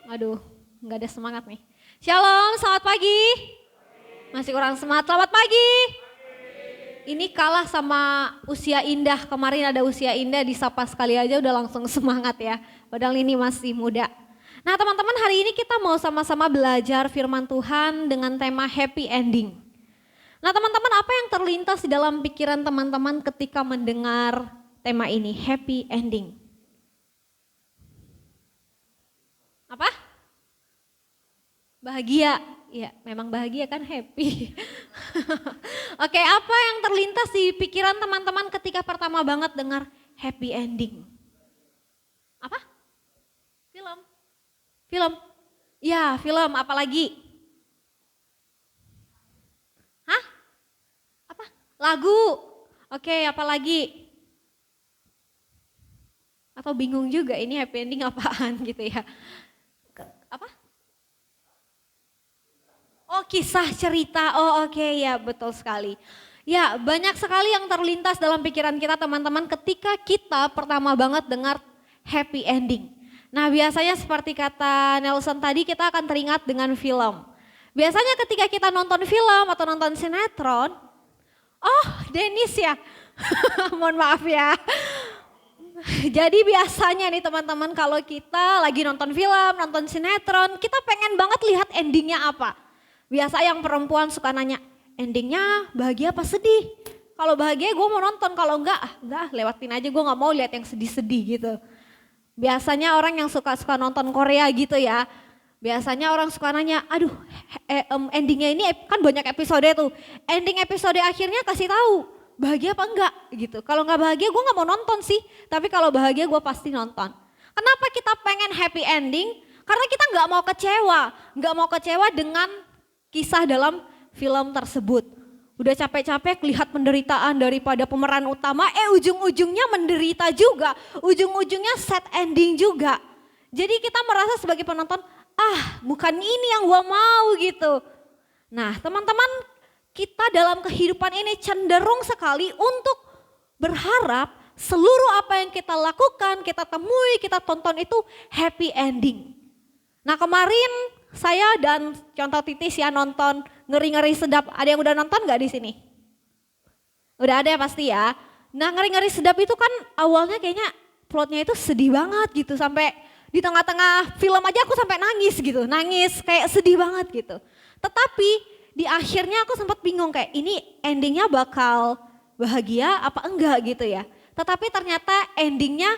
Aduh, nggak ada semangat nih. Shalom, selamat pagi. Masih kurang semangat, selamat pagi. Ini kalah sama usia indah. Kemarin ada usia indah, disapa sekali aja udah langsung semangat ya. Padahal ini masih muda. Nah teman-teman, hari ini kita mau sama-sama belajar firman Tuhan dengan tema happy ending. Nah teman-teman, apa yang terlintas di dalam pikiran teman-teman ketika mendengar tema ini, happy ending? Apa? Bahagia. Ya, memang bahagia kan, happy. Oke, apa yang terlintas di pikiran teman-teman ketika pertama banget dengar happy ending? Apa? Film. Film. Ya, film, apalagi? Hah? Apa? Lagu. Oke, apalagi? Atau bingung juga ini happy ending apaan gitu ya. Apa? Oh, kisah cerita. Oh, oke, ya, betul sekali. Ya, banyak sekali yang terlintas dalam pikiran kita teman-teman ketika kita pertama banget dengar happy ending. Nah, biasanya seperti kata Nelson tadi, kita akan teringat dengan film. Biasanya ketika kita nonton film atau nonton sinetron, oh Dennis ya, mohon maaf ya. Jadi biasanya nih teman-teman, kalau kita lagi nonton film, nonton sinetron, kita pengen banget lihat endingnya apa. Biasa yang perempuan suka nanya, endingnya bahagia apa sedih? Kalau bahagia gue mau nonton, kalau enggak lewatin aja, gue gak mau lihat yang sedih-sedih gitu. Biasanya orang yang suka nonton Korea gitu ya, biasanya orang suka nanya, aduh endingnya ini kan banyak episode tuh, ending episode akhirnya kasih tahu bahagia apa enggak gitu. Kalau nggak bahagia gue nggak mau nonton sih, tapi kalau bahagia gue pasti nonton. Kenapa kita pengen happy ending? Karena kita nggak mau kecewa dengan kisah dalam film tersebut. Udah capek-capek lihat penderitaan daripada pemeran utama, ujung-ujungnya menderita juga, ujung-ujungnya sad ending juga. Jadi kita merasa sebagai penonton, bukan ini yang gue mau gitu. Nah teman-teman, kita dalam kehidupan ini cenderung sekali untuk berharap seluruh apa yang kita lakukan, kita temui, kita tonton itu happy ending. Nah kemarin saya dan contoh titis ya nonton Ngeri-Ngeri Sedap. Ada yang udah nonton gak di sini? Udah ada ya pasti ya. Nah Ngeri-Ngeri Sedap itu kan awalnya kayaknya plotnya itu sedih banget gitu. Sampai di tengah-tengah film aja aku sampai nangis gitu. Nangis kayak sedih banget gitu. Tetapi di akhirnya aku sempat bingung kayak ini endingnya bakal bahagia apa enggak gitu ya. Tetapi ternyata endingnya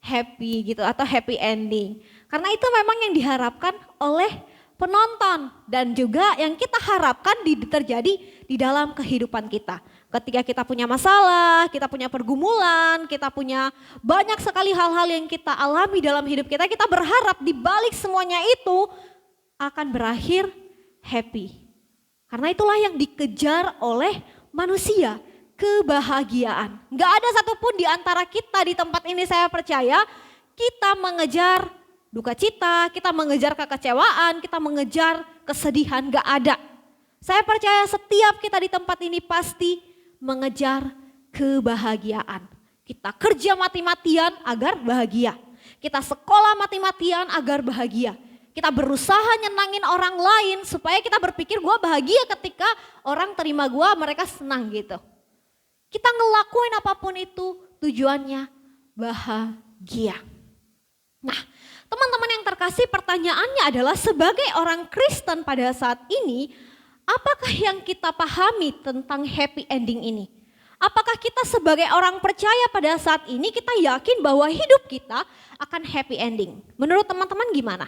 happy gitu atau happy ending. Karena itu memang yang diharapkan oleh penonton dan juga yang kita harapkan terjadi di dalam kehidupan kita. Ketika kita punya masalah, kita punya pergumulan, kita punya banyak sekali hal-hal yang kita alami dalam hidup kita, kita berharap di balik semuanya itu akan berakhir happy. Karena itulah yang dikejar oleh manusia, kebahagiaan. Gak ada satupun di antara kita di tempat ini saya percaya kita mengejar duka cita, kita mengejar kekecewaan, kita mengejar kesedihan, gak ada. Saya percaya setiap kita di tempat ini pasti mengejar kebahagiaan. Kita kerja mati-matian agar bahagia. Kita sekolah mati-matian agar bahagia. Kita berusaha nyenangin orang lain supaya kita berpikir gue bahagia ketika orang terima gue, mereka senang gitu. Kita ngelakuin apapun itu tujuannya bahagia. Nah teman-teman yang terkasih, pertanyaannya adalah sebagai orang Kristen pada saat ini, apakah yang kita pahami tentang happy ending ini? Apakah kita sebagai orang percaya pada saat ini kita yakin bahwa hidup kita akan happy ending? Menurut teman-teman gimana?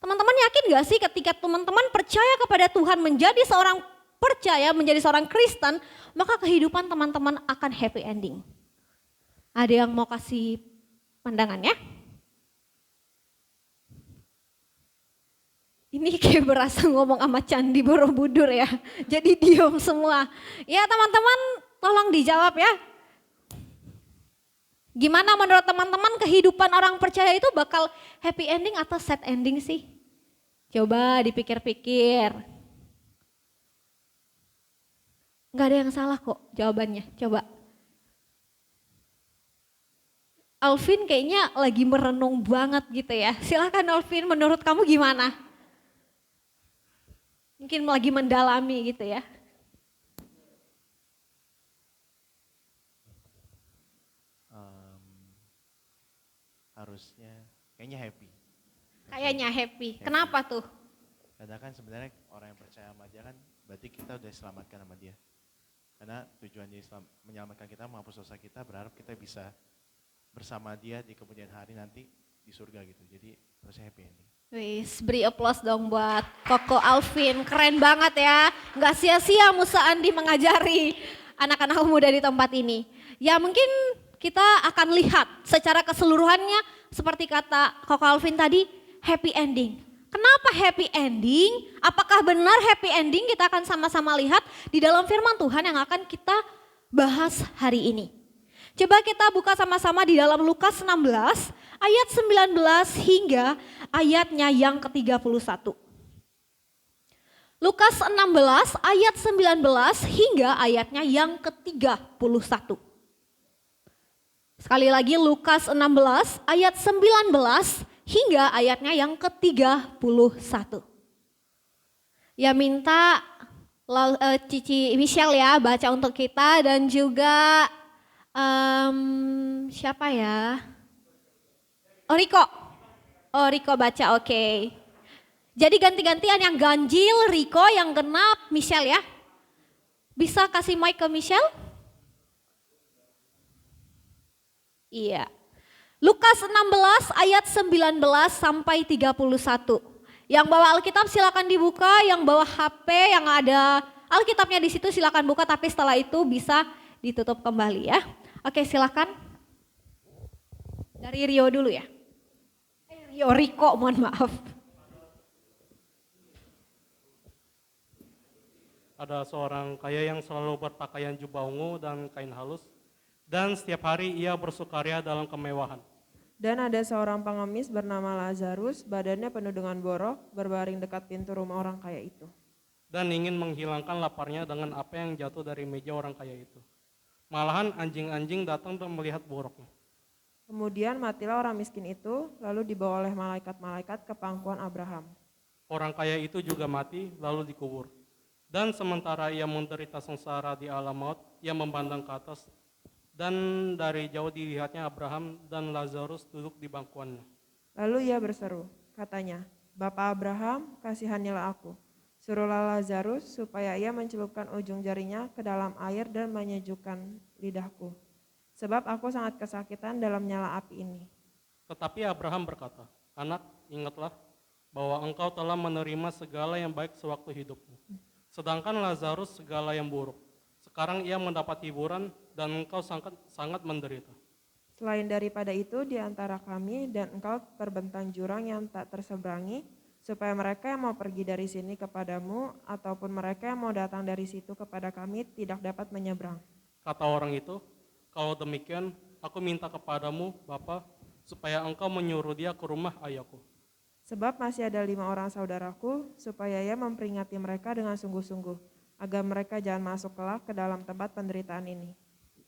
Teman-teman yakin gak sih ketika teman-teman percaya kepada Tuhan, menjadi seorang percaya, menjadi seorang Kristen, maka kehidupan teman-teman akan happy ending? Ada yang mau kasih pandangannya? Ini kayak berasa ngomong sama Candi Borobudur ya, jadi diem semua. Ya teman-teman tolong dijawab ya. Gimana menurut teman-teman kehidupan orang percaya itu bakal happy ending atau sad ending sih? Coba dipikir-pikir. Gak ada yang salah kok jawabannya, coba. Alvin kayaknya lagi merenung banget gitu ya. Silakan Alvin, menurut kamu gimana? Mungkin lagi mendalami gitu ya. Em, harusnya kayaknya happy. Kayaknya happy. Kenapa tuh? Karena kan sebenarnya orang yang percaya sama dia kan berarti kita udah diselamatkan sama dia. Karena tujuan dia menyelamatkan kita, menghapus dosa kita, berharap kita bisa bersama dia di kemudian hari nanti di surga gitu. Jadi harusnya happy ending. Wis, beri applause dong buat Koko Alvin, keren banget ya. Nggak sia-sia Musa Andi mengajari anak-anak muda di tempat ini. Ya mungkin kita akan lihat secara keseluruhannya seperti kata Koko Alvin tadi, happy ending. Kenapa happy ending? Apakah benar happy ending? Kita akan sama-sama lihat di dalam firman Tuhan yang akan kita bahas hari ini. Coba kita buka sama-sama di dalam Lukas 16 ayat 19 hingga ayatnya yang ke-31. Lukas 16 ayat 19 hingga ayatnya yang ke-31. Sekali lagi Lukas 16 ayat 19 hingga ayatnya yang ke-31. Ya minta Cici Michelle ya baca untuk kita dan juga siapa ya? Oh Riko. Oh Riko baca, oke. Jadi ganti-gantian yang ganjil Riko, yang genap Michelle ya. Bisa kasih mic ke Michelle? Iya. Lukas 16 ayat 19 sampai 31. Yang bawa Alkitab silakan dibuka, yang bawa HP yang ada Alkitabnya di situ silakan buka, tapi setelah itu bisa ditutup kembali ya. Oke, silakan. Dari Rio dulu ya. Riko, mohon maaf. Ada seorang kaya yang selalu berpakaian jubah ungu dan kain halus, dan setiap hari ia bersukaria dalam kemewahan. Dan ada seorang pengemis bernama Lazarus, badannya penuh dengan borok, berbaring dekat pintu rumah orang kaya itu. Dan ingin menghilangkan laparnya dengan apa yang jatuh dari meja orang kaya itu. Malahan anjing-anjing datang dan melihat boroknya. Kemudian matilah orang miskin itu, lalu dibawa oleh malaikat-malaikat ke pangkuan Abraham. Orang kaya itu juga mati, lalu dikubur. Dan sementara ia menderita sengsara di alam maut, ia memandang ke atas, dan dari jauh dilihatnya Abraham dan Lazarus duduk di bangkuannya. Lalu ia berseru, katanya, Bapa Abraham, kasihanilah aku. Suruhlah Lazarus supaya ia mencelupkan ujung jarinya ke dalam air dan menyejukkan lidahku. Sebab aku sangat kesakitan dalam nyala api ini. Tetapi Abraham berkata, anak, ingatlah bahwa engkau telah menerima segala yang baik sewaktu hidupmu. Sedangkan Lazarus segala yang buruk. Sekarang ia mendapat hiburan dan engkau sangat menderita. Selain daripada itu, di antara kami dan engkau terbentang jurang yang tak terseberangi, supaya mereka yang mau pergi dari sini kepadamu, ataupun mereka yang mau datang dari situ kepada kami tidak dapat menyeberang. Kata orang itu, kalau demikian, aku minta kepadamu, Bapa, supaya engkau menyuruh dia ke rumah ayahku. Sebab masih ada 5 orang saudaraku, supaya ia memperingatkan mereka dengan sungguh-sungguh, agar mereka jangan masuk kelak ke dalam tempat penderitaan ini.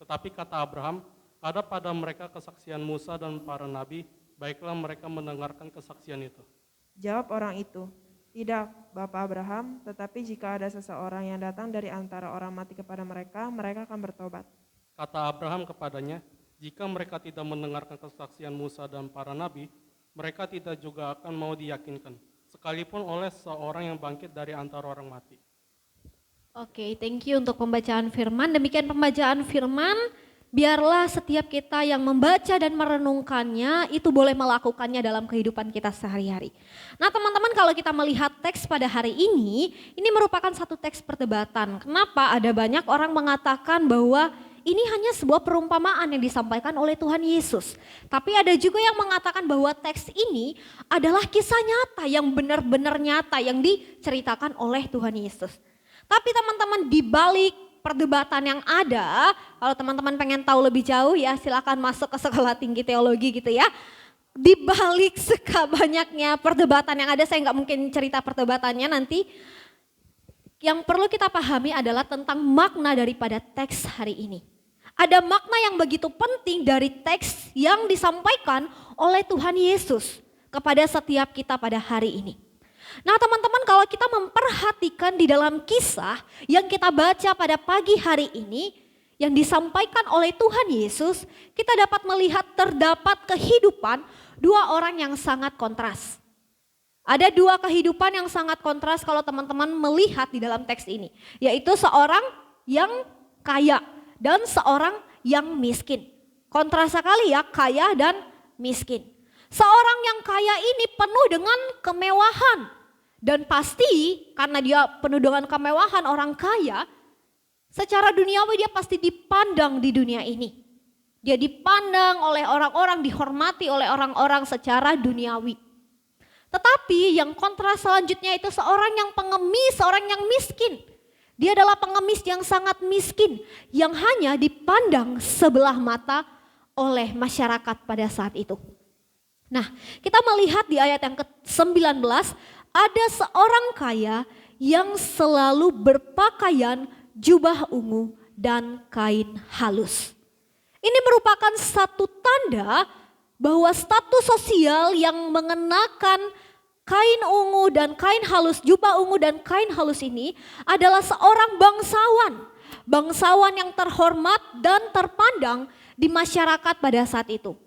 Tetapi kata Abraham, ada pada mereka kesaksian Musa dan para nabi, baiklah mereka mendengarkan kesaksian itu. Jawab orang itu, tidak Bapak Abraham, tetapi jika ada seseorang yang datang dari antara orang mati kepada mereka, mereka akan bertobat. Kata Abraham kepadanya, jika mereka tidak mendengarkan kesaksian Musa dan para nabi, mereka tidak juga akan mau diyakinkan, sekalipun oleh seorang yang bangkit dari antara orang mati. Oke, thank you untuk pembacaan firman. Demikian pembacaan firman, biarlah setiap kita yang membaca dan merenungkannya itu boleh melakukannya dalam kehidupan kita sehari-hari. Nah teman-teman, kalau kita melihat teks pada hari ini merupakan satu teks perdebatan. Kenapa ada banyak orang mengatakan bahwa ini hanya sebuah perumpamaan yang disampaikan oleh Tuhan Yesus. Tapi ada juga yang mengatakan bahwa teks ini adalah kisah nyata yang benar-benar nyata yang diceritakan oleh Tuhan Yesus. Tapi teman-teman, di balik perdebatan yang ada, kalau teman-teman pengen tahu lebih jauh ya silakan masuk ke sekolah tinggi teologi gitu ya. Di balik banyaknya perdebatan yang ada, saya nggak mungkin cerita perdebatannya nanti. Yang perlu kita pahami adalah tentang makna daripada teks hari ini. Ada makna yang begitu penting dari teks yang disampaikan oleh Tuhan Yesus kepada setiap kita pada hari ini. Nah teman-teman, kalau kita memperhatikan di dalam kisah yang kita baca pada pagi hari ini yang disampaikan oleh Tuhan Yesus, kita dapat melihat terdapat kehidupan dua orang yang sangat kontras. Ada dua kehidupan yang sangat kontras kalau teman-teman melihat di dalam teks ini, yaitu seorang yang kaya dan seorang yang miskin. Kontras sekali ya, kaya dan miskin. Seorang yang kaya ini penuh dengan kemewahan. Dan pasti karena dia penuh dengan kemewahan, orang kaya secara duniawi dia pasti dipandang di dunia ini. Dia dipandang oleh orang-orang, dihormati oleh orang-orang secara duniawi. Tetapi yang kontras selanjutnya itu seorang yang pengemis, seorang yang miskin. Dia adalah pengemis yang sangat miskin, yang hanya dipandang sebelah mata oleh masyarakat pada saat itu. Nah, kita melihat di ayat yang ke-19, ada seorang kaya yang selalu berpakaian jubah ungu dan kain halus. Ini merupakan satu tanda bahwa status sosial yang mengenakan kain ungu dan kain halus, jubah ungu dan kain halus ini adalah seorang bangsawan. Bangsawan yang terhormat dan terpandang di masyarakat pada saat itu.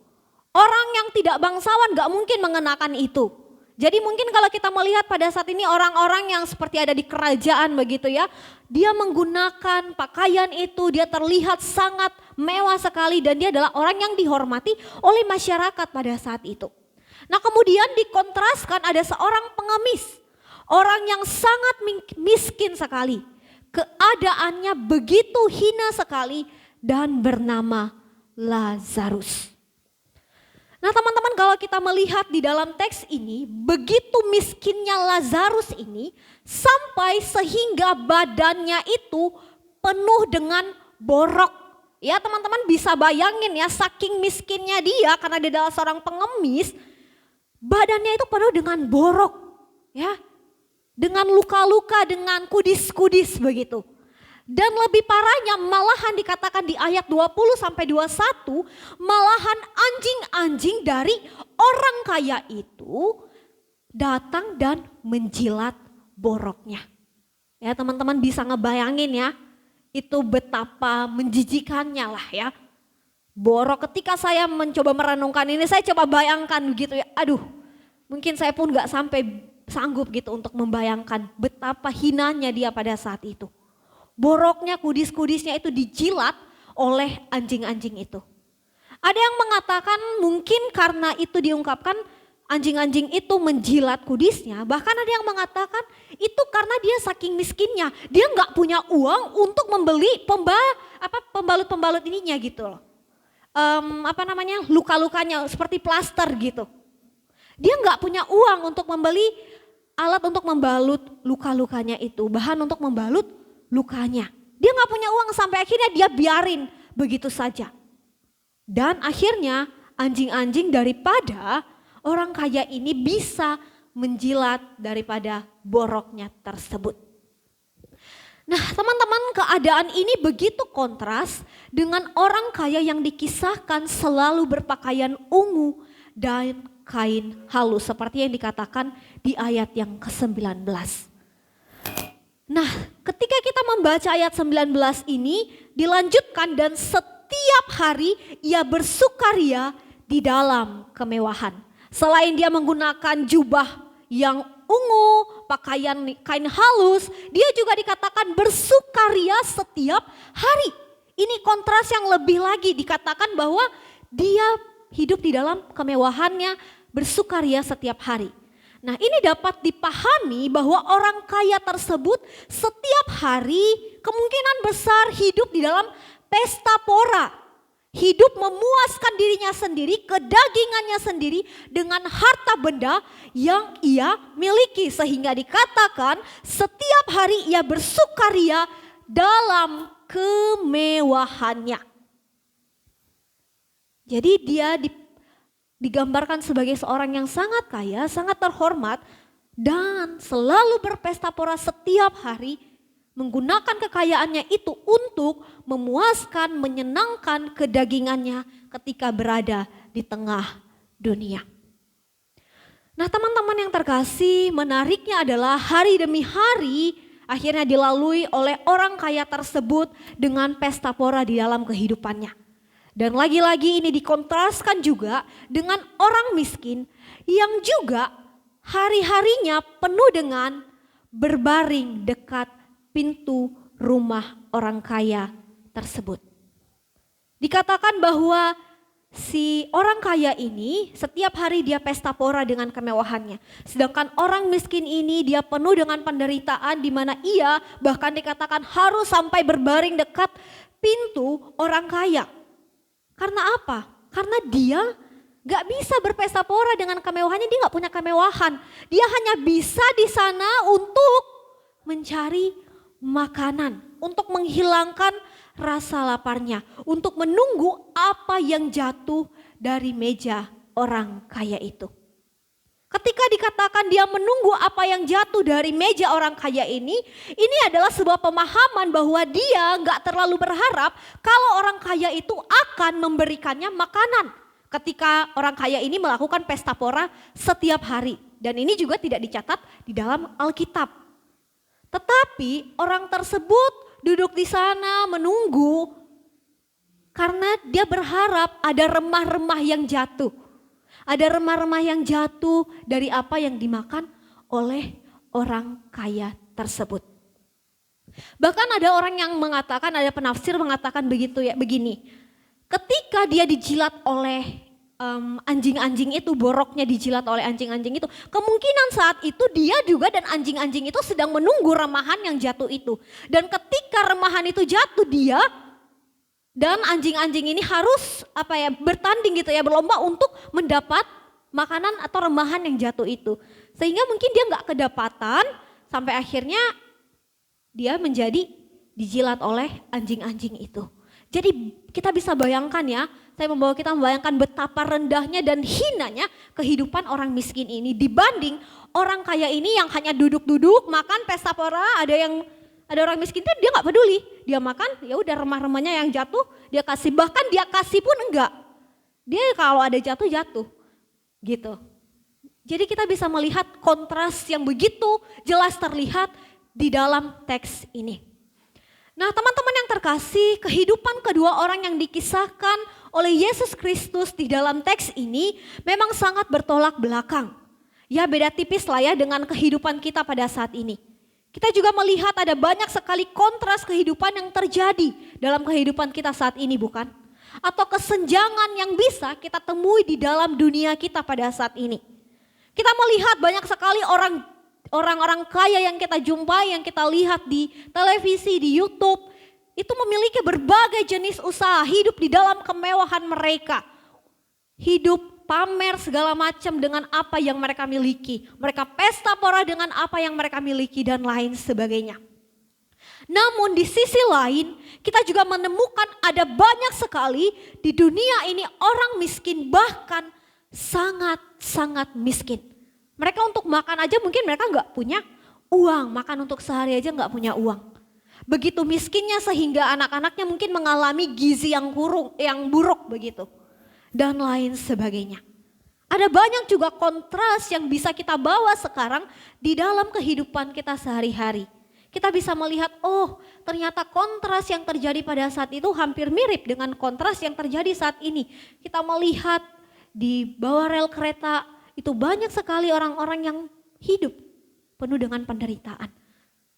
Orang yang tidak bangsawan gak mungkin mengenakan itu. Jadi mungkin kalau kita melihat pada saat ini orang-orang yang seperti ada di kerajaan begitu ya. Dia menggunakan pakaian itu, dia terlihat sangat mewah sekali dan dia adalah orang yang dihormati oleh masyarakat pada saat itu. Nah kemudian dikontraskan ada seorang pengemis. Orang yang sangat miskin sekali. Keadaannya begitu hina sekali dan bernama Lazarus. Nah teman-teman, kalau kita melihat di dalam teks ini, begitu miskinnya Lazarus ini sampai sehingga badannya itu penuh dengan borok. Ya teman-teman bisa bayangin ya, saking miskinnya dia karena dia adalah seorang pengemis, badannya itu penuh dengan borok. Ya, dengan luka-luka, dengan kudis-kudis begitu. Dan lebih parahnya malahan dikatakan di ayat 20 sampai 21, malahan anjing-anjing dari orang kaya itu datang dan menjilat boroknya. Ya teman-teman bisa ngebayangin ya, itu betapa menjijikannya lah ya. Borok, ketika saya mencoba merenungkan ini, saya coba bayangkan gitu ya, aduh mungkin saya pun gak sampai sanggup gitu untuk membayangkan betapa hinanya dia pada saat itu. Boroknya, kudis-kudisnya itu dijilat oleh anjing-anjing itu. Ada yang mengatakan mungkin karena itu diungkapkan anjing-anjing itu menjilat kudisnya. Bahkan ada yang mengatakan itu karena dia saking miskinnya. Dia nggak punya uang untuk membeli pembalut-pembalut ininya gitu loh. Luka-lukanya seperti plaster gitu. Dia nggak punya uang untuk membeli alat untuk membalut luka-lukanya itu. Bahan untuk membalut lukanya. Dia gak punya uang sampai akhirnya dia biarin begitu saja. Dan akhirnya anjing-anjing daripada orang kaya ini bisa menjilat daripada boroknya tersebut. Nah teman-teman, keadaan ini begitu kontras dengan orang kaya yang dikisahkan selalu berpakaian ungu dan kain halus seperti yang dikatakan di ayat yang ke-19. Nah, ketika kita membaca ayat 19 ini dilanjutkan dan setiap hari ia bersukaria di dalam kemewahan. Selain dia menggunakan jubah yang ungu, pakaian kain halus, dia juga dikatakan bersukaria setiap hari. Ini kontras yang lebih lagi, dikatakan bahwa dia hidup di dalam kemewahannya, bersukaria setiap hari. Nah ini dapat dipahami bahwa orang kaya tersebut setiap hari kemungkinan besar hidup di dalam pesta pora. Hidup memuaskan dirinya sendiri, kedagingannya sendiri dengan harta benda yang ia miliki. Sehingga dikatakan setiap hari ia bersukaria dalam kemewahannya. Jadi dia digambarkan sebagai seorang yang sangat kaya, sangat terhormat dan selalu berpesta pora setiap hari menggunakan kekayaannya itu untuk memuaskan, menyenangkan kedagingannya ketika berada di tengah dunia. Nah teman-teman yang terkasih, menariknya adalah hari demi hari akhirnya dilalui oleh orang kaya tersebut dengan pesta pora di dalam kehidupannya. Dan lagi-lagi ini dikontraskan juga dengan orang miskin yang juga hari-harinya penuh dengan berbaring dekat pintu rumah orang kaya tersebut. Dikatakan bahwa si orang kaya ini setiap hari dia pesta pora dengan kemewahannya. Sedangkan orang miskin ini dia penuh dengan penderitaan di mana ia bahkan dikatakan harus sampai berbaring dekat pintu orang kaya. Karena apa? Karena dia gak bisa berpesta pora dengan kemewahannya, dia gak punya kemewahan. Dia hanya bisa di sana untuk mencari makanan, untuk menghilangkan rasa laparnya, untuk menunggu apa yang jatuh dari meja orang kaya itu. Ketika dikatakan dia menunggu apa yang jatuh dari meja orang kaya ini adalah sebuah pemahaman bahwa dia gak terlalu berharap kalau orang kaya itu akan memberikannya makanan. Ketika orang kaya ini melakukan pesta pora setiap hari. Dan ini juga tidak dicatat di dalam Alkitab. Tetapi orang tersebut duduk di sana menunggu karena dia berharap ada remah-remah yang jatuh. Ada remah-remah yang jatuh dari apa yang dimakan oleh orang kaya tersebut. Bahkan ada orang yang mengatakan, ada penafsir mengatakan begitu ya, begini. Ketika dia dijilat oleh anjing-anjing itu, boroknya dijilat oleh anjing-anjing itu, kemungkinan saat itu dia juga dan anjing-anjing itu sedang menunggu remahan yang jatuh itu. Dan ketika remahan itu jatuh, dia dan anjing-anjing ini harus bertanding gitu ya, berlomba untuk mendapat makanan atau remahan yang jatuh itu. Sehingga mungkin dia nggak kedapatan sampai akhirnya dia menjadi dijilat oleh anjing-anjing itu. Jadi kita bisa bayangkan ya, saya membawa kita membayangkan betapa rendahnya dan hinanya kehidupan orang miskin ini dibanding orang kaya ini yang hanya duduk-duduk makan pesta pora. Ada orang miskin itu dia nggak peduli, dia makan ya udah remah-remahnya yang jatuh dia kasih, bahkan dia kasih pun enggak, dia kalau ada jatuh gitu. Jadi kita bisa melihat kontras yang begitu jelas terlihat di dalam teks ini. Nah teman-teman yang terkasih, kehidupan kedua orang yang dikisahkan oleh Yesus Kristus di dalam teks ini memang sangat bertolak belakang. Ya beda tipis lah ya dengan kehidupan kita pada saat ini. Kita juga melihat ada banyak sekali kontras kehidupan yang terjadi dalam kehidupan kita saat ini, bukan? Atau kesenjangan yang bisa kita temui di dalam dunia kita pada saat ini. Kita melihat banyak sekali orang-orang kaya yang kita jumpai, yang kita lihat di televisi, di YouTube, itu memiliki berbagai jenis usaha, hidup di dalam kemewahan mereka. Hidup pamer segala macam dengan apa yang mereka miliki. Mereka pesta pora dengan apa yang mereka miliki dan lain sebagainya. Namun di sisi lain kita juga menemukan ada banyak sekali di dunia ini orang miskin, bahkan sangat-sangat miskin. Mereka untuk makan aja mungkin mereka nggak punya uang, makan untuk sehari aja nggak punya uang. Begitu miskinnya sehingga anak-anaknya mungkin mengalami gizi yang buruk begitu. Dan lain sebagainya. Ada banyak juga kontras yang bisa kita bawa sekarang di dalam kehidupan kita sehari-hari. Kita bisa melihat, oh ternyata kontras yang terjadi pada saat itu hampir mirip dengan kontras yang terjadi saat ini. Kita melihat di bawah rel kereta itu banyak sekali orang-orang yang hidup penuh dengan penderitaan.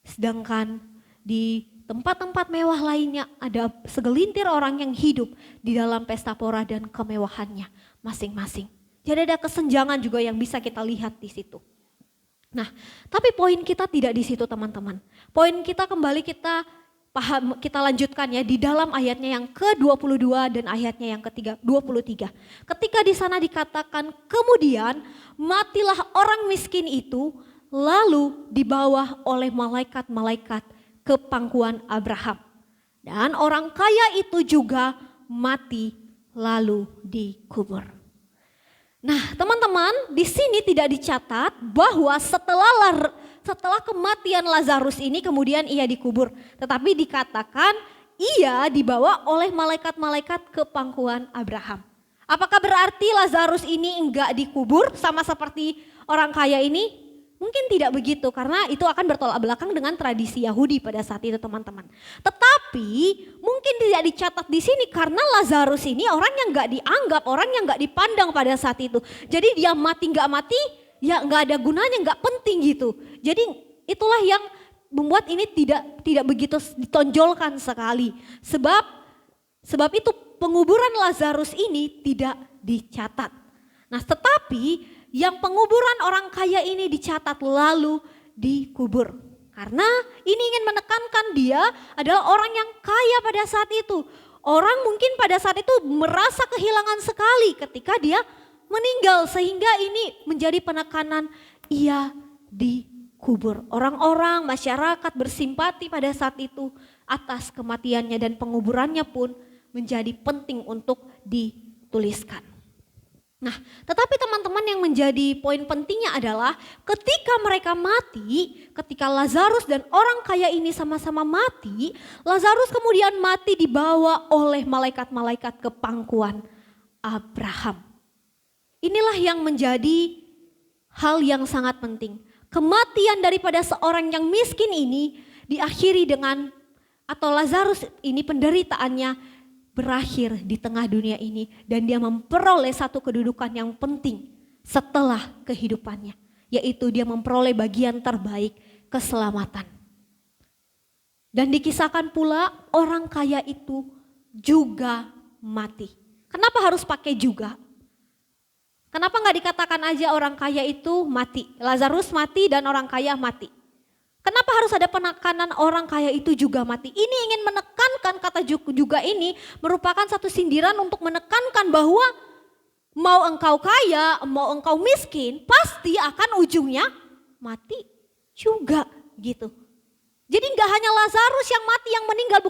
Sedangkan di tempat-tempat mewah lainnya ada segelintir orang yang hidup di dalam pesta pora dan kemewahannya masing-masing. Jadi ada kesenjangan juga yang bisa kita lihat di situ. Nah, tapi poin kita tidak di situ teman-teman. Poin kita kembali kita lanjutkan ya di dalam ayatnya yang ke-22 dan ayatnya yang ke-23. Ketika di sana dikatakan kemudian matilah orang miskin itu lalu dibawa oleh malaikat-malaikat ke pangkuan Abraham. Dan orang kaya itu juga mati lalu dikubur. Nah teman-teman, di sini tidak dicatat bahwa setelah kematian Lazarus ini kemudian ia dikubur. Tetapi dikatakan ia dibawa oleh malaikat-malaikat ke pangkuan Abraham. Apakah berarti Lazarus ini enggak dikubur sama seperti orang kaya ini? Mungkin tidak begitu karena itu akan bertolak belakang dengan tradisi Yahudi pada saat itu teman-teman. Tetapi mungkin tidak dicatat di sini karena Lazarus ini orang yang enggak dianggap, orang yang enggak dipandang pada saat itu. Jadi dia mati enggak mati ya enggak ada gunanya, enggak penting gitu. Jadi itulah yang membuat ini tidak begitu ditonjolkan sekali. Sebab itu penguburan Lazarus ini tidak dicatat. Nah, tetapi yang penguburan orang kaya ini dicatat lalu dikubur. Karena ini ingin menekankan dia adalah orang yang kaya pada saat itu. Orang mungkin pada saat itu merasa kehilangan sekali ketika dia meninggal sehingga ini menjadi penekanan ia dikubur. Orang-orang masyarakat bersimpati pada saat itu atas kematiannya dan penguburannya pun menjadi penting untuk dituliskan. Nah, tetapi teman-teman yang menjadi poin pentingnya adalah ketika mereka mati, ketika Lazarus dan orang kaya ini sama-sama mati, Lazarus kemudian mati dibawa oleh malaikat-malaikat ke pangkuan Abraham. Inilah yang menjadi hal yang sangat penting. Kematian daripada seorang yang miskin ini diakhiri dengan, atau Lazarus ini penderitaannya berakhir di tengah dunia ini dan dia memperoleh satu kedudukan yang penting setelah kehidupannya, yaitu dia memperoleh bagian terbaik, keselamatan. Dan dikisahkan pula orang kaya itu juga mati. Kenapa harus pakai juga? Kenapa nggak dikatakan aja orang kaya itu mati, Lazarus mati dan orang kaya mati? Kenapa harus ada penekanan orang kaya itu juga mati? Ini ingin menekankan, kata juga ini merupakan satu sindiran untuk menekankan bahwa mau engkau kaya, mau engkau miskin, pasti akan ujungnya mati juga gitu. Jadi nggak hanya Lazarus yang mati, yang meninggal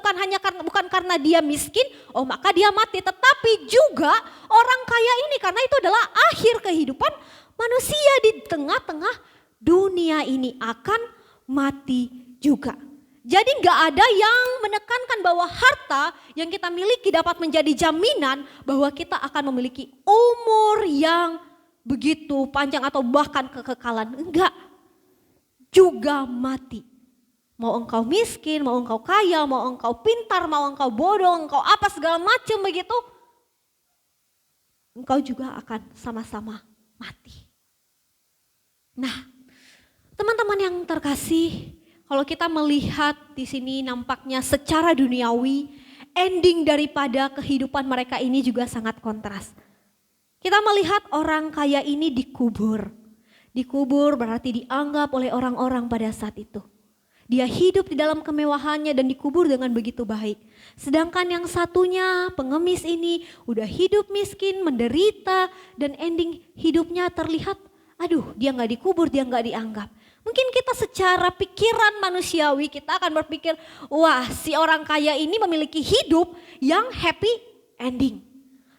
bukan karena dia miskin, oh maka dia mati, tetapi juga orang kaya ini karena itu adalah akhir kehidupan manusia di tengah-tengah dunia ini akan mati juga. Jadi nggak ada yang menekankan bahwa harta yang kita miliki dapat menjadi jaminan bahwa kita akan memiliki umur yang begitu panjang atau bahkan kekekalan. Enggak, juga mati. Mau engkau miskin, mau engkau kaya, mau engkau pintar, mau engkau bodoh, engkau apa segala macam begitu, engkau juga akan sama-sama mati. Nah, teman-teman yang terkasih, kalau kita melihat di sini nampaknya secara duniawi, ending daripada kehidupan mereka ini juga sangat kontras. Kita melihat orang kaya ini dikubur. Dikubur berarti dianggap oleh orang-orang pada saat itu. Dia hidup di dalam kemewahannya dan dikubur dengan begitu baik. Sedangkan yang satunya, pengemis ini, udah hidup miskin, menderita, dan ending hidupnya terlihat, aduh dia gak dikubur, dia gak dianggap. Mungkin kita secara pikiran manusiawi kita akan berpikir, wah si orang kaya ini memiliki hidup yang happy ending.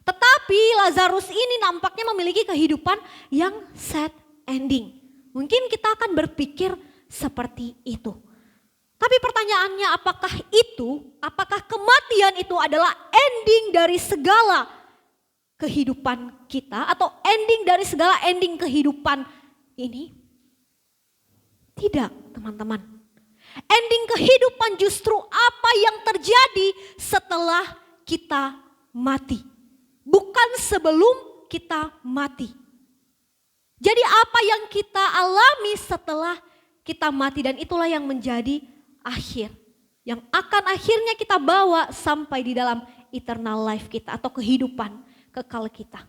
Tetapi Lazarus ini nampaknya memiliki kehidupan yang sad ending. Mungkin kita akan berpikir seperti itu. Tapi pertanyaannya apakah kematian itu adalah ending dari segala kehidupan kita atau ending dari segala ending kehidupan ini? Tidak, teman-teman. Ending kehidupan justru apa yang terjadi setelah kita mati. Bukan sebelum kita mati. Jadi apa yang kita alami setelah kita mati dan itulah yang menjadi akhir. Yang akan akhirnya kita bawa sampai di dalam eternal life kita atau kehidupan kekal kita.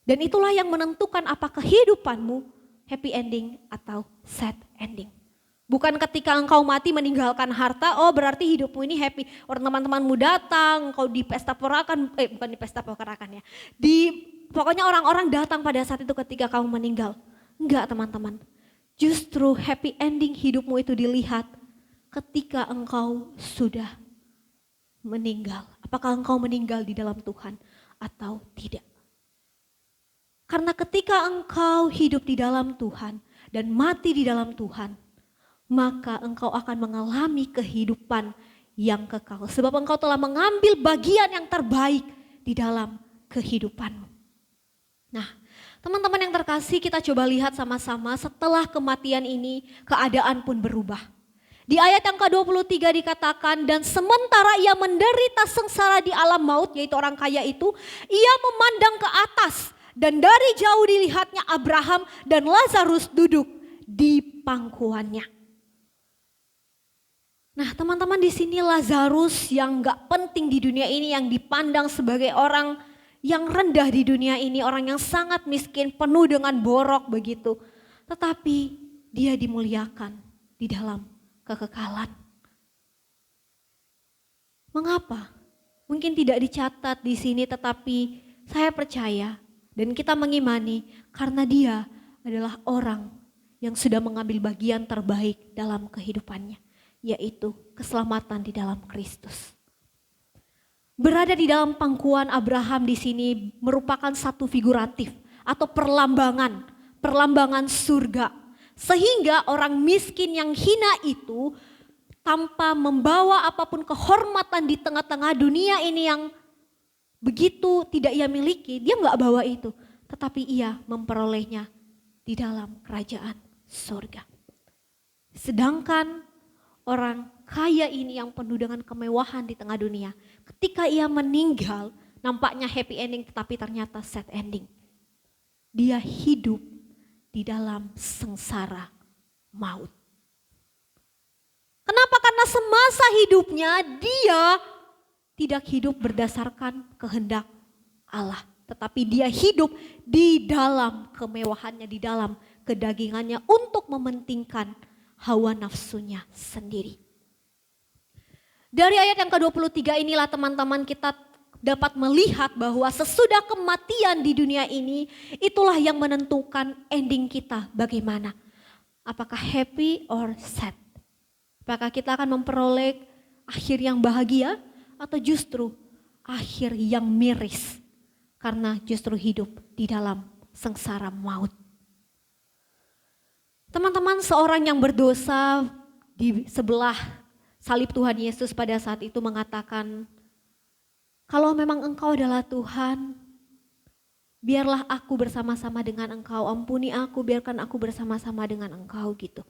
Dan itulah yang menentukan apa kehidupanmu happy ending atau sad ending. Bukan ketika engkau mati meninggalkan harta, oh berarti hidupmu ini happy. Orang teman-temanmu datang, engkau di pesta porakan, bukan di pesta porakan ya. Pokoknya orang-orang datang pada saat itu ketika kamu meninggal. Enggak teman-teman. Justru happy ending hidupmu itu dilihat ketika engkau sudah meninggal. Apakah engkau meninggal di dalam Tuhan atau tidak. Karena ketika engkau hidup di dalam Tuhan dan mati di dalam Tuhan, maka engkau akan mengalami kehidupan yang kekal. Sebab engkau telah mengambil bagian yang terbaik di dalam kehidupanmu. Nah, teman-teman yang terkasih, kita coba lihat sama-sama setelah kematian ini keadaan pun berubah. Di ayat yang ke-23 dikatakan, dan sementara ia menderita sengsara di alam maut, yaitu orang kaya itu, ia memandang ke atas dan dari jauh dilihatnya Abraham dan Lazarus duduk di pangkuannya. Nah, teman-teman, di sini Lazarus yang gak penting di dunia ini, yang dipandang sebagai orang yang rendah di dunia ini, orang yang sangat miskin, penuh dengan borok begitu. Tetapi dia dimuliakan di dalam kekekalan. Mengapa? Mungkin tidak dicatat di sini, tetapi saya percaya dan kita mengimani karena dia adalah orang yang sudah mengambil bagian terbaik dalam kehidupannya, yaitu keselamatan di dalam Kristus. Berada di dalam pangkuan Abraham di sini merupakan satu figuratif atau perlambangan surga. Sehingga orang miskin yang hina itu tanpa membawa apapun kehormatan di tengah-tengah dunia ini yang begitu tidak ia miliki, dia nggak bawa itu. Tetapi ia memperolehnya di dalam kerajaan surga. Sedangkan orang kaya ini yang penuh dengan kemewahan di tengah dunia, ketika ia meninggal nampaknya happy ending tetapi ternyata sad ending. Dia hidup di dalam sengsara maut. Kenapa? Karena semasa hidupnya dia tidak hidup berdasarkan kehendak Allah. Tetapi dia hidup di dalam kemewahannya, di dalam kedagingannya untuk mementingkan hawa nafsunya sendiri. Dari ayat yang ke-23 inilah teman-teman kita dapat melihat bahwa sesudah kematian di dunia ini, itulah yang menentukan ending kita bagaimana. Apakah happy or sad? Apakah kita akan memperoleh akhir yang bahagia atau justru akhir yang miris? Karena justru hidup di dalam sengsara maut. Teman-teman, seorang yang berdosa di sebelah salib Tuhan Yesus pada saat itu mengatakan, kalau memang engkau adalah Tuhan, biarlah aku bersama-sama dengan engkau, ampuni aku, biarkan aku bersama-sama dengan engkau gitu.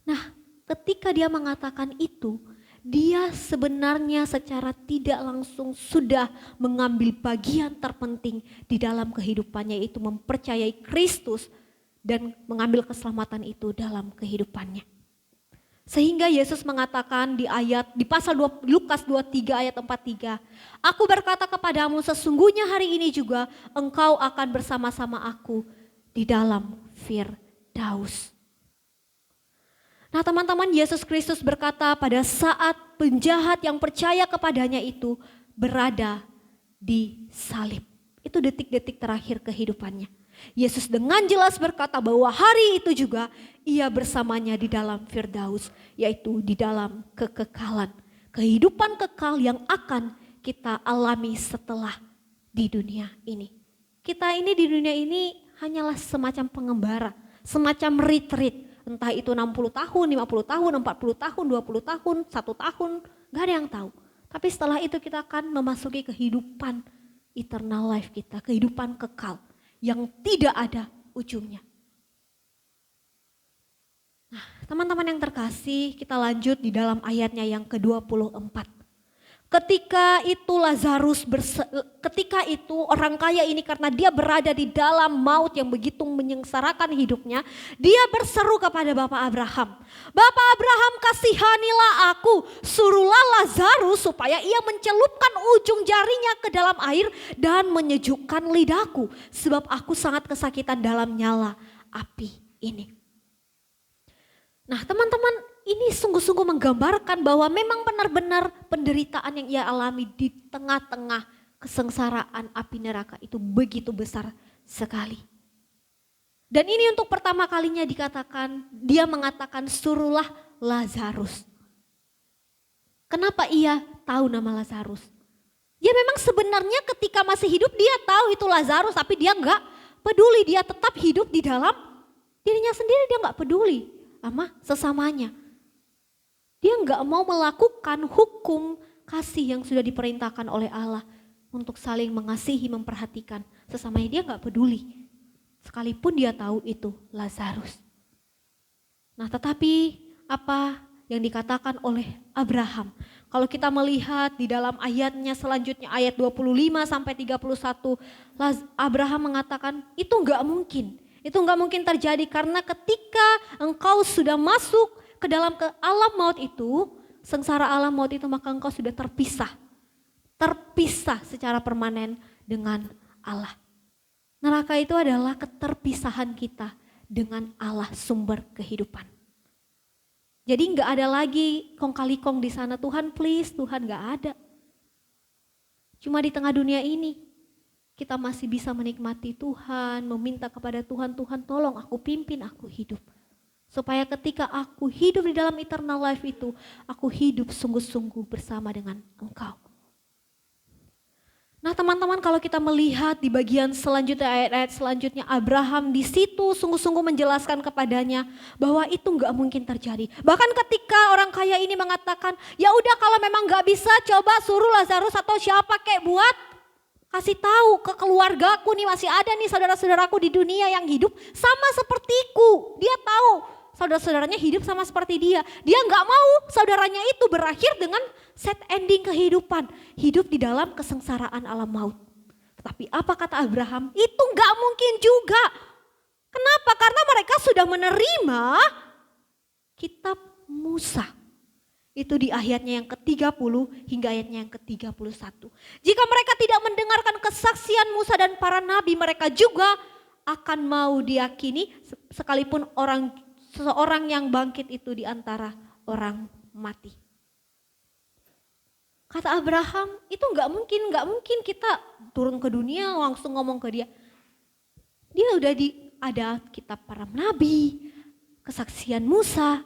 Nah, ketika dia mengatakan itu, dia sebenarnya secara tidak langsung sudah mengambil bagian terpenting di dalam kehidupannya, yaitu mempercayai Kristus dan mengambil keselamatan itu dalam kehidupannya. Sehingga Yesus mengatakan di pasal Lukas 23 ayat 43, aku berkata kepadamu sesungguhnya hari ini juga engkau akan bersama-sama aku di dalam Firdaus. Nah teman-teman, Yesus Kristus berkata pada saat penjahat yang percaya kepadanya itu berada di salib. Itu detik-detik terakhir kehidupannya. Yesus dengan jelas berkata bahwa hari itu juga ia bersamanya di dalam Firdaus, yaitu di dalam kekekalan. Kehidupan kekal yang akan kita alami setelah di dunia ini. Kita ini di dunia ini hanyalah semacam pengembara, semacam retreat. Entah itu 60 tahun, 50 tahun, 40 tahun, 20 tahun, 1 tahun, gak ada yang tahu. Tapi setelah itu kita akan memasuki kehidupan eternal life kita, kehidupan kekal yang tidak ada ujungnya. Nah, teman-teman yang terkasih, kita lanjut di dalam ayatnya yang ke-24. Ketika itu orang kaya ini karena dia berada di dalam maut yang begitu menyengsarakan hidupnya, dia berseru kepada Bapak Abraham. Bapak Abraham, kasihanilah aku, suruhlah Lazarus supaya ia mencelupkan ujung jarinya ke dalam air dan menyejukkan lidahku, sebab aku sangat kesakitan dalam nyala api ini. Nah teman-teman, ini sungguh-sungguh menggambarkan bahwa memang benar-benar penderitaan yang ia alami di tengah-tengah kesengsaraan api neraka itu begitu besar sekali. Dan ini untuk pertama kalinya dia mengatakan suruhlah Lazarus. Kenapa ia tahu nama Lazarus? Ya memang sebenarnya ketika masih hidup dia tahu itu Lazarus, tapi dia enggak peduli, dia tetap hidup di dalam Dirinya sendiri dia nggak peduli sama sesamanya. Dia nggak mau melakukan hukum kasih yang sudah diperintahkan oleh Allah untuk saling mengasihi, memperhatikan sesamanya. Dia nggak peduli, sekalipun dia tahu itu Lazarus. Nah, tetapi apa yang dikatakan oleh Abraham? Kalau kita melihat di dalam ayatnya selanjutnya, ayat 25 sampai 31, Abraham mengatakan itu nggak mungkin. Itu nggak mungkin terjadi karena ketika engkau sudah masuk ke dalam alam maut itu, sengsara alam maut itu, maka engkau sudah terpisah. Terpisah secara permanen dengan Allah. Neraka itu adalah keterpisahan kita dengan Allah sumber kehidupan. Jadi nggak ada lagi kong kali kong di sana, Tuhan please, Tuhan nggak ada. Cuma di tengah dunia ini kita masih bisa menikmati Tuhan, meminta kepada Tuhan, Tuhan tolong aku pimpin, aku hidup. Supaya ketika aku hidup di dalam eternal life itu, aku hidup sungguh-sungguh bersama dengan Engkau. Nah teman-teman, kalau kita melihat di bagian selanjutnya, ayat-ayat selanjutnya, Abraham di situ sungguh-sungguh menjelaskan kepadanya bahwa itu nggak mungkin terjadi. Bahkan ketika orang kaya ini mengatakan, ya udah kalau memang nggak bisa, coba suruh Lazarus atau siapa kayak buat kasih tahu ke keluargaku nih, masih ada nih saudara-saudaraku di dunia yang hidup sama sepertiku. Dia tahu saudara-saudaranya hidup sama seperti dia. Dia nggak mau saudaranya itu berakhir dengan set ending kehidupan. Hidup di dalam kesengsaraan alam maut. Tetapi apa kata Abraham? Itu nggak mungkin juga. Kenapa? Karena mereka sudah menerima kitab Musa. Itu di ayatnya yang ke-30 hingga ayatnya yang ke-31. Jika mereka tidak mendengarkan kesaksian Musa dan para nabi, mereka juga akan mau diyakini sekalipun seseorang yang bangkit itu di antara orang mati. Kata Abraham, itu nggak mungkin kita turun ke dunia langsung ngomong ke dia. Dia udah ada kitab para nabi, kesaksian Musa.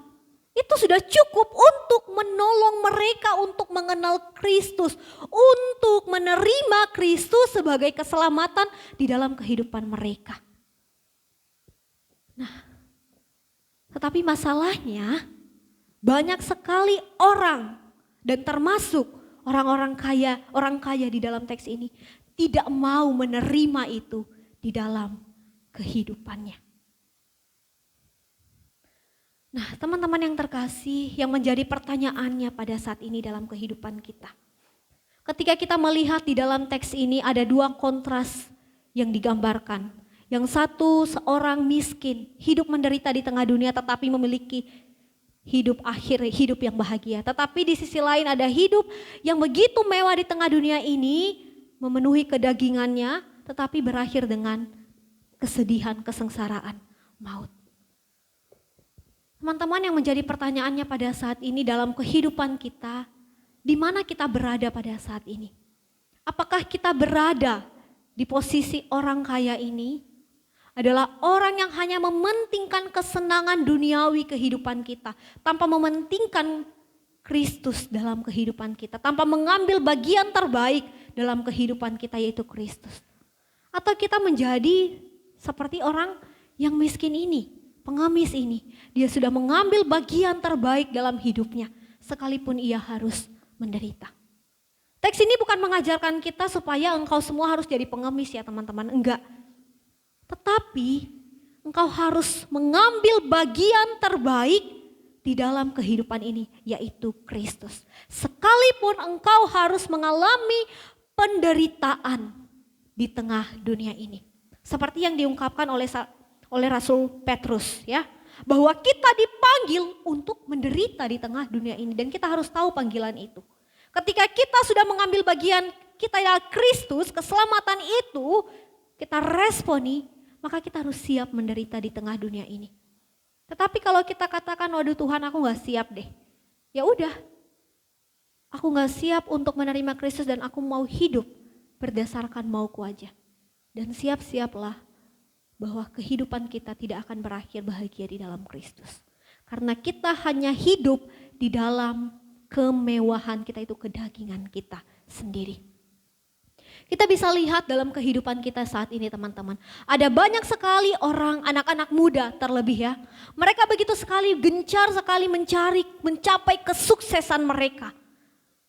Itu sudah cukup untuk menolong mereka untuk mengenal Kristus, untuk menerima Kristus sebagai keselamatan di dalam kehidupan mereka. Nah, tetapi masalahnya banyak sekali orang dan termasuk orang kaya di dalam teks ini tidak mau menerima itu di dalam kehidupannya. Nah, teman-teman yang terkasih, yang menjadi pertanyaannya pada saat ini dalam kehidupan kita. Ketika kita melihat di dalam teks ini ada dua kontras yang digambarkan. Yang satu, seorang miskin, hidup menderita di tengah dunia tetapi memiliki hidup akhir, hidup yang bahagia. Tetapi di sisi lain ada hidup yang begitu mewah di tengah dunia ini, memenuhi kedagingannya tetapi berakhir dengan kesedihan, kesengsaraan, maut. Teman-teman, yang menjadi pertanyaannya pada saat ini dalam kehidupan kita, di mana kita berada pada saat ini? Apakah kita berada di posisi orang kaya ini adalah orang yang hanya mementingkan kesenangan duniawi kehidupan kita tanpa mementingkan Kristus dalam kehidupan kita, tanpa mengambil bagian terbaik dalam kehidupan kita yaitu Kristus? Atau kita menjadi seperti orang yang miskin ini, pengemis ini, dia sudah mengambil bagian terbaik dalam hidupnya sekalipun ia harus menderita. Teks ini bukan mengajarkan kita supaya engkau semua harus jadi pengemis ya teman-teman, enggak. Tetapi engkau harus mengambil bagian terbaik di dalam kehidupan ini yaitu Kristus. Sekalipun engkau harus mengalami penderitaan di tengah dunia ini. Seperti yang diungkapkan oleh Rasul Petrus ya, bahwa kita dipanggil untuk menderita di tengah dunia ini dan kita harus tahu panggilan itu. Ketika kita sudah mengambil bagian kita ya Kristus, keselamatan itu kita responi, maka kita harus siap menderita di tengah dunia ini. Tetapi kalau kita katakan, waduh Tuhan aku gak siap deh, ya udah, aku gak siap untuk menerima Kristus dan aku mau hidup berdasarkan mauku aja. Dan siap-siaplah bahwa kehidupan kita tidak akan berakhir bahagia di dalam Kristus. Karena kita hanya hidup di dalam kemewahan kita, itu kedagingan kita sendiri. Kita bisa lihat dalam kehidupan kita saat ini teman-teman. Ada banyak sekali orang, anak-anak muda terlebih ya. Mereka begitu sekali gencar sekali mencapai kesuksesan mereka.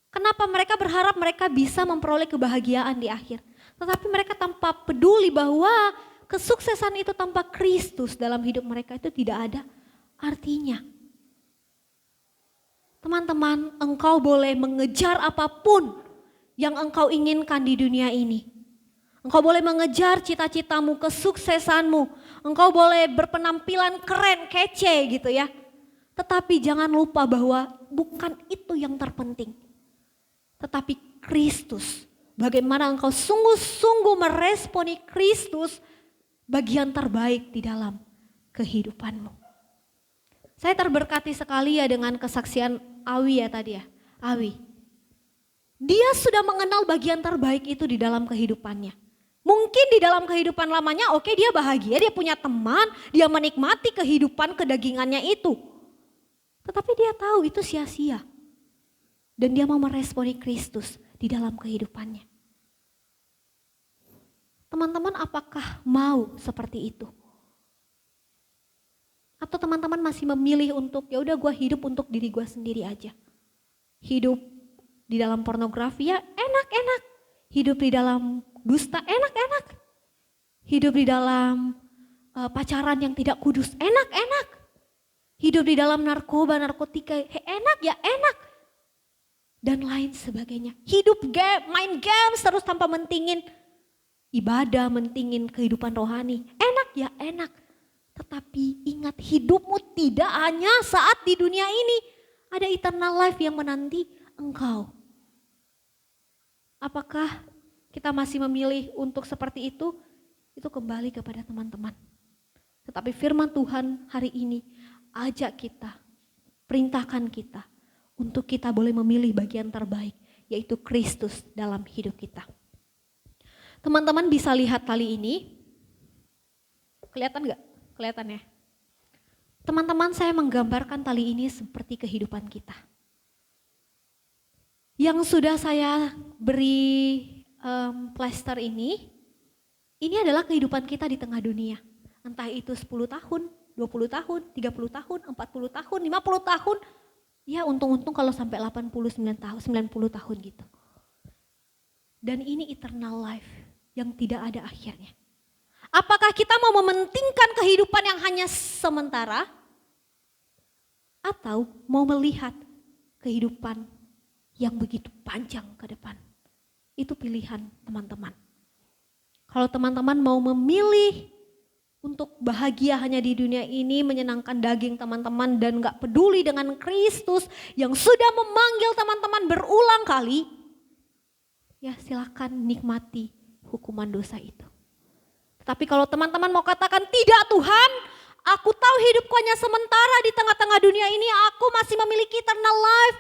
Kenapa? Mereka berharap mereka bisa memperoleh kebahagiaan di akhir. Tetapi mereka tanpa peduli bahwa kesuksesan itu tanpa Kristus dalam hidup mereka itu tidak ada artinya. Teman-teman, engkau boleh mengejar apapun yang engkau inginkan di dunia ini. Engkau boleh mengejar cita-citamu, kesuksesanmu. Engkau boleh berpenampilan keren, kece gitu ya. Tetapi jangan lupa bahwa bukan itu yang terpenting. Tetapi Kristus. Bagaimana engkau sungguh-sungguh meresponi Kristus bagian terbaik di dalam kehidupanmu. Saya terberkati sekali ya dengan kesaksian Awi ya tadi ya. Awi. Dia sudah mengenal bagian terbaik itu di dalam kehidupannya. Mungkin di dalam kehidupan lamanya oke, dia bahagia, dia punya teman, dia menikmati kehidupan kedagingannya itu. Tetapi dia tahu itu sia-sia. Dan dia mau meresponi Kristus di dalam kehidupannya. Teman-teman apakah mau seperti itu? Atau teman-teman masih memilih untuk ya udah gue hidup untuk diri gue sendiri aja. Hidup di dalam pornografi ya enak-enak. Hidup di dalam dusta enak-enak. Hidup di dalam pacaran yang tidak kudus enak-enak. Hidup di dalam narkoba, narkotika enak ya enak. Dan lain sebagainya. Hidup main games terus tanpa mentingin ibadah, mentingin kehidupan rohani. Enak ya enak. Tetapi ingat hidupmu tidak hanya saat di dunia ini. Ada eternal life yang menanti engkau. Apakah kita masih memilih untuk seperti itu? Itu kembali kepada teman-teman. Tetapi firman Tuhan hari ini ajak kita, perintahkan kita untuk kita boleh memilih bagian terbaik, yaitu Kristus dalam hidup kita. Teman-teman bisa lihat tali ini, kelihatan gak? Kelihatan ya? Teman-teman, saya menggambarkan tali ini seperti kehidupan kita. Yang sudah saya beri plester ini adalah kehidupan kita di tengah dunia. Entah itu 10 tahun, 20 tahun, 30 tahun, 40 tahun, 50 tahun. Ya untung-untung kalau sampai 89 tahun, 90 tahun gitu. Dan ini eternal life yang tidak ada akhirnya. Apakah kita mau mementingkan kehidupan yang hanya sementara? Atau mau melihat kehidupan yang begitu panjang ke depan? Itu pilihan teman-teman. Kalau teman-teman mau memilih untuk bahagia hanya di dunia ini, menyenangkan daging teman-teman dan gak peduli dengan Kristus yang sudah memanggil teman-teman berulang kali, ya silakan nikmati hukuman dosa itu. Tapi kalau teman-teman mau katakan tidak Tuhan, aku tahu hidupku hanya sementara di tengah-tengah dunia ini, aku masih memiliki eternal life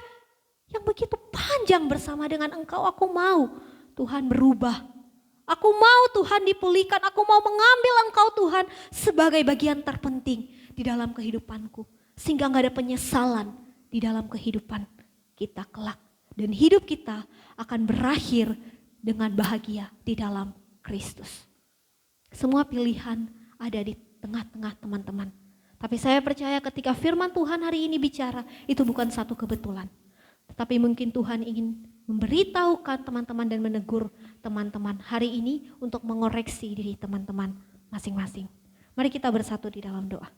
yang begitu panjang bersama dengan Engkau, aku mau Tuhan berubah. Aku mau Tuhan dipulihkan, aku mau mengambil Engkau Tuhan sebagai bagian terpenting di dalam kehidupanku. Sehingga gak ada penyesalan di dalam kehidupan kita kelak. Dan hidup kita akan berakhir dengan bahagia di dalam Kristus. Semua pilihan ada di tengah-tengah teman-teman. Tapi saya percaya ketika firman Tuhan hari ini bicara, itu bukan satu kebetulan. Tetapi mungkin Tuhan ingin memberitahukan teman-teman dan menegur teman-teman hari ini untuk mengoreksi diri teman-teman masing-masing. Mari kita bersatu di dalam doa.